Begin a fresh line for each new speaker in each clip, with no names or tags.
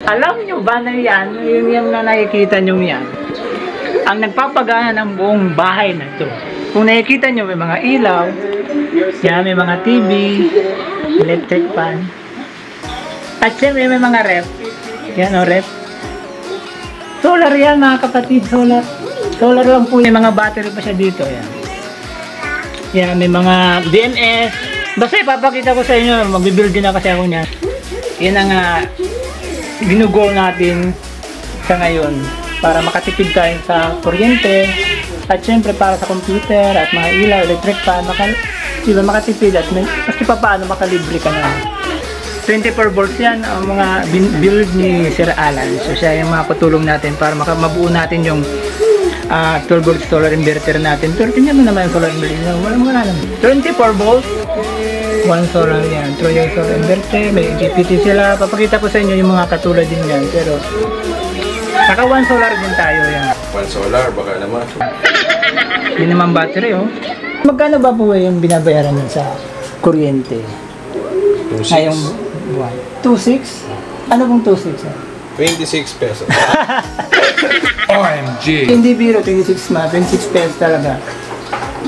Alam nyo ba na yan, yung na nakikita nyo yan, ang nagpapagana ng buong bahay na ito. Kung nakikita nyo, may mga ilaw, yan, may mga TV, electric fan, at syempre may mga ref. Yan o, ref. Solar yan mga kapatid, solar. Solar lang po, may mga battery pa siya dito. Yan, yan may mga BMS. Basta ipapakita ko sa inyo, magbibuild din na kasi ako niya. Yan ang ginugol natin sa ngayon para makatipid tayo sa kuryente at syempre para sa computer at mga ilaw, electric fan, diba, makatipid at maski pa paano makalibre ka na. 24 volts yan ang mga build ni Sir Alan. So siya yung mga patulong natin para mabuo natin yung 12 volts solar inverter natin. Pero tingnan mo naman yung solar inverter. Wala naman. 24 volts. One solar yan. True yung solar inverter. May GPT sila. Papakita ko sa inyo yung mga katulad din yan. Pero saka one solar din tayo yan.
One solar, baka naman.
Hindi naman battery oh. Magkano ba po yung binabayaran nyo sa kuryente?
2.6.
Ngayong buwan. 2.6? Ano pong 2.6?
26 pesos. OMG!
Hindi biro, 26 26 pesos talaga.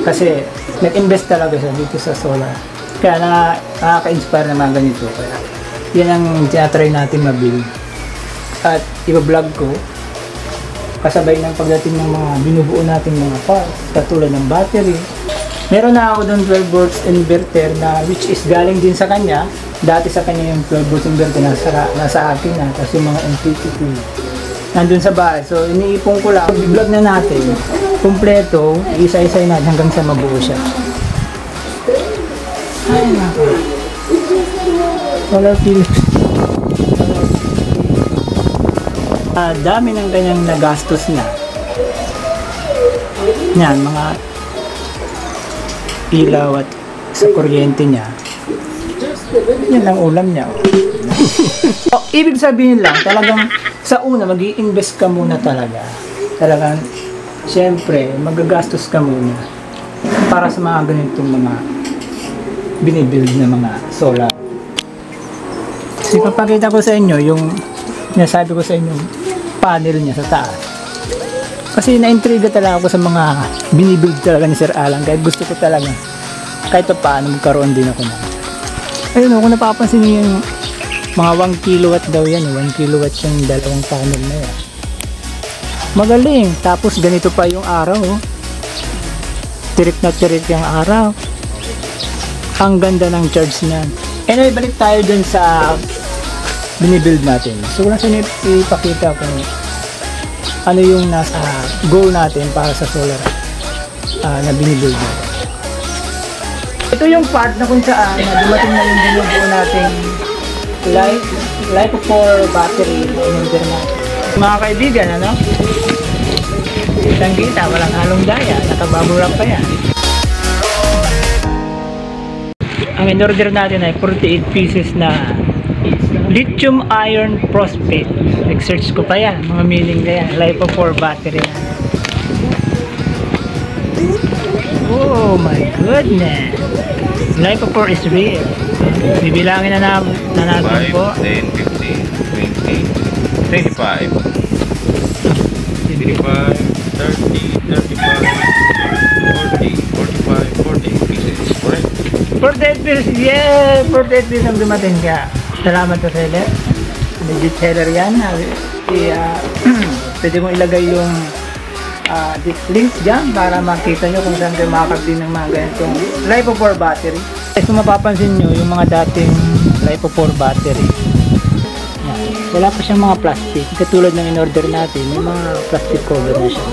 Kasi nag-invest talaga siya dito sa solar. Kaya nakaka-inspire na mga ganito. Kaya yan ang tinatry natin mabuild. At i-vlog ko kasabay ng pagdating ng mga binubuo natin mga parts, katulad ng battery. Meron na ako doon 12 volts inverter na which is galing din sa kanya. Dati sa kanya yung 12 volts inverter nasa akin na. Tapos yung mga MPPT nandun sa bahay. So iniipon ko lang. I-vlog na natin. Kompleto. Isa-isay natin hanggang sa mabuo siya. Ay nako. Solar Philips. Dami ng kanyang nagastos na. Yan, mga ilaw at sa kuryente niya. Yan ang ulam niya. Oh, ibig sabihin lang, talagang sa una, mag-i-invest ka muna talaga. Talagang, siyempre, magagastos ka muna para sa mga ganitong mga binibuild na mga solar. Kasi papakita ko sa inyo yung nasabi ko sa inyo panel niya sa taas. Kasi na-intriga talaga ako sa mga binibuild talaga ni Sir Alan. Kahit gusto ko talaga kahit pa paano magkaroon din ako na. Ayun o, kung napapansin niyo yung mga 1 kilowatt daw yan. 1 kilowatt yung dalawang panel na yan. Magaling. Tapos ganito pa yung araw. Oh. Tirik na tirik yung araw. Ang ganda ng charge niyan. Anyway, balik tayo dun sa binibuild natin. So, wala siya ipakita kung ano yung nasa goal natin para sa solar na binibuild natin. Ito yung part na kung saan dumating na yung binubuo nating LiFePOR battery na in-order natin. Mga kaibigan, ano? Kitang-kita, walang halong daya. Nakabubble wrap pa yan. Ang in-order natin ay 48 pieces na lithium iron phosphate. Nag-search ko pa yan. Mga meaning na yan. LiFePOR battery yan. Oh my goodness. LiFePOR is real. Bibilangin na natin po.
5, 10, 15, 20, 25, 35, 30, 35, 40, 45, 40 pieces. Correct?
48 pieces. Yeah! 48 pieces ang dumating ka. Salamat sa seller. Legit seller yan. Pwede kong ilagay yung link dyan para makita nyo kung saan kayo makakabili ng mga ganitong LiFePOR battery. Kung mapapansin nyo yung mga dating LiFePOR battery, wala pa siyang mga plastic. Katulad ng in-order natin, yung mga plastic cover na siya.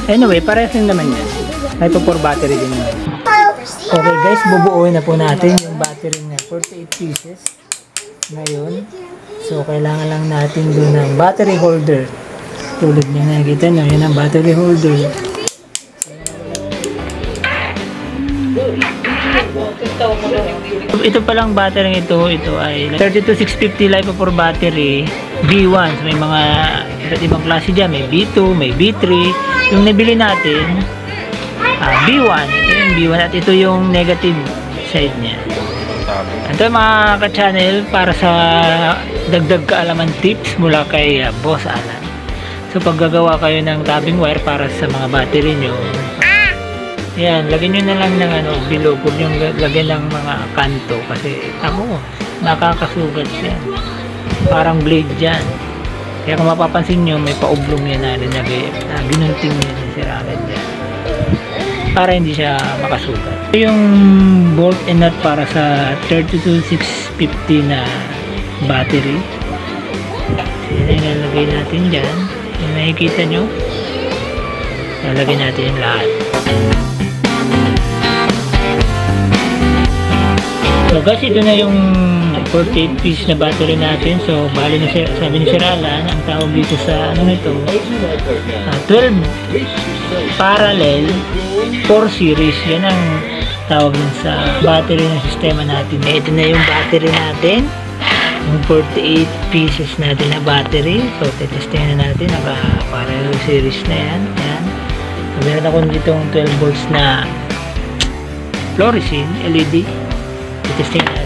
Anyway, parehas din naman yan. LiFePOR battery din naman. Okay guys, bubuuin na po natin yung battery na 48 pieces ngayon. So, kailangan lang natin doon ng battery holder. Tulad nyo nakikita nyo, yan ang battery holder. Ito palang battery ito ay 32650 LiFePOR battery B1. So, may mga iba't ibang klase dyan. May B2, may B3. Yung nabili natin, B1. Ito yung B1 at ito yung negative side niya. Ito mga ka-channel para sa dagdag kaalaman tips mula kay Boss Alan. So pag gagawa kayo ng tapping wire para sa mga battery nyo, yan, lagyan nyo na lang ng bilog, huwag nyo lagyan ng mga kanto kasi nakakasugat yan. Parang blade yan. Kaya kung mapapansin nyo, may paublong yan na ginunting yan sa siragan yan para hindi siya makasugat. Ito yung bolt and nut para sa 32650 na battery. So, yan ang ilalagay natin dyan. Yung nakikita nyo, lalagay natin yung lahat. So guys, ito na yung 48 piece na battery natin. So bali na sabi ni Sir Alan, ang tawag dito sa nito 12 parallel 4 series. Yan ang tawag din sa battery ng sistema natin. Ito na yung battery natin, yung 48 pieces natin na battery. So tetestingin na natin, naka parallel series na yan. So meron ako ditong 12 volts na fluorescent LED. Testing natin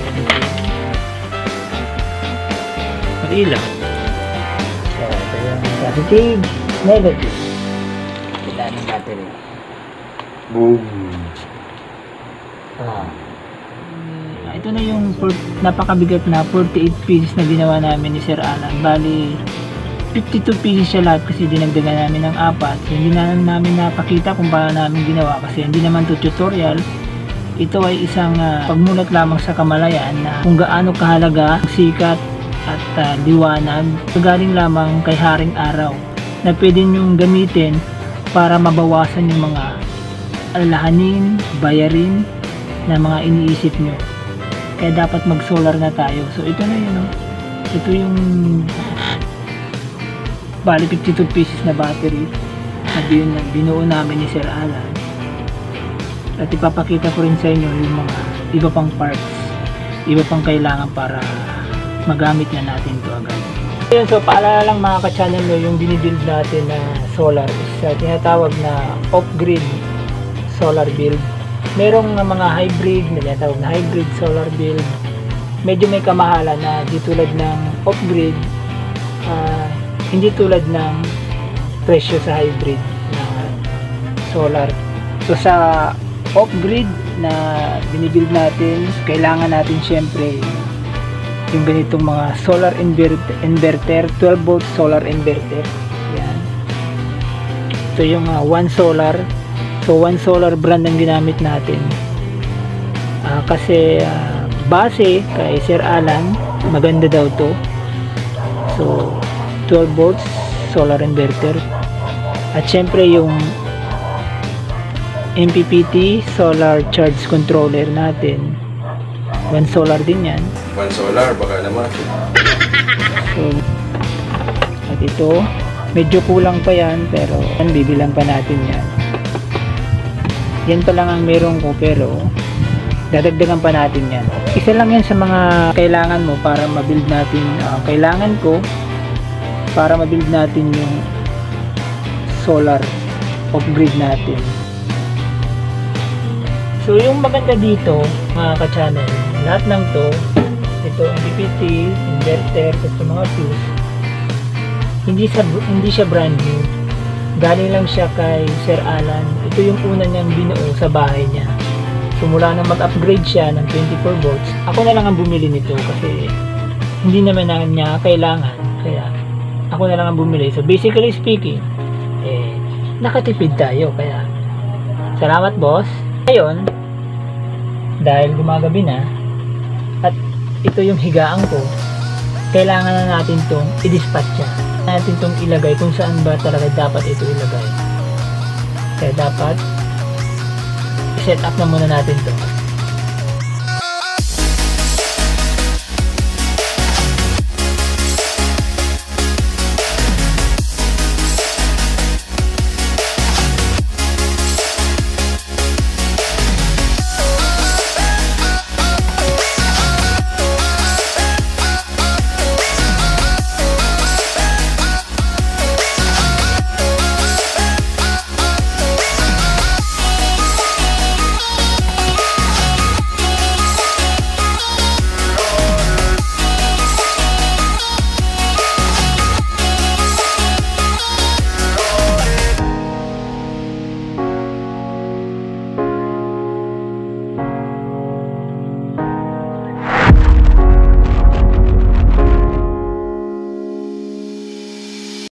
mag-ilaw. So ito yung positive, negative. Kita ng battery.
Boom.
Ito na yung napakabigat na 48 pieces na ginawa namin ni Sir Alan. Bali 52 pieces siya lahat kasi dinagdagan namin ng 4. So hindi na namin napakita kung paano namin ginawa kasi hindi naman to tutorial. Ito ay isang pagmulat lamang sa kamalayan na kung gaano kahalaga ang sikat at liwanag. Galing lamang kay Haring Araw na pwede nyong gamitin para mabawasan yung mga alalahanin, bayarin na mga iniisip nyo. Kaya dapat mag solar na tayo. So ito na yun. Ito yung bali 52 pieces na battery na binuo namin ni Sir Alan. At ipapakita ko rin sa inyo yung mga iba pang parts, iba pang kailangan para magamit na natin ito agad. So paalala lang mga ka-channel nyo, yung binibuild natin na solar is tinatawag na off-grid solar build. Merong mga hybrid na tinatawag na hybrid solar build. Medyo may kamahalan na di tulad ng off-grid, hindi tulad ng presyo sa hybrid na solar. So sa off-grid na binibuild natin, kailangan natin syempre yung ganitong mga solar inverter, 12 volt solar inverter. Yan. Ito yung One Solar. So One Solar brand ang ginamit natin. Kasi base kay Sir Alan, maganda daw to. So 12 volts solar inverter. At syempre yung MPPT solar charge controller natin, One Solar din yan.
One Solar, baka naman.
So, at ito medyo kulang pa yan pero bibilang pa natin yan. Yan pa lang ang meron ko pero dadagdagan pa natin yan. Isa lang yan sa mga kailangan mo para mabuild natin. Kailangan ko para mabuild natin yung solar off-grid natin. So yung maganda dito mga ka-channel, lahat ng to, ito MPPT, inverter, sa mga fuse, hindi siya brand new. Galing lang siya kay Sir Alan. Ito yung una niyang binuo sa bahay niya. So mula nang mag-upgrade siya ng 24 volts, ako na lang ang bumili nito kasi hindi naman niya kailangan. Kaya ako na lang ang bumili. So basically speaking, nakatipid tayo. Kaya salamat boss. Ngayon, dahil gumagabi na at ito yung higaan ko, kailangan na natin itong i-dispatch natin itong ilagay kung saan ba talaga dapat ito ilagay. Kaya dapat i-set up na muna natin ito.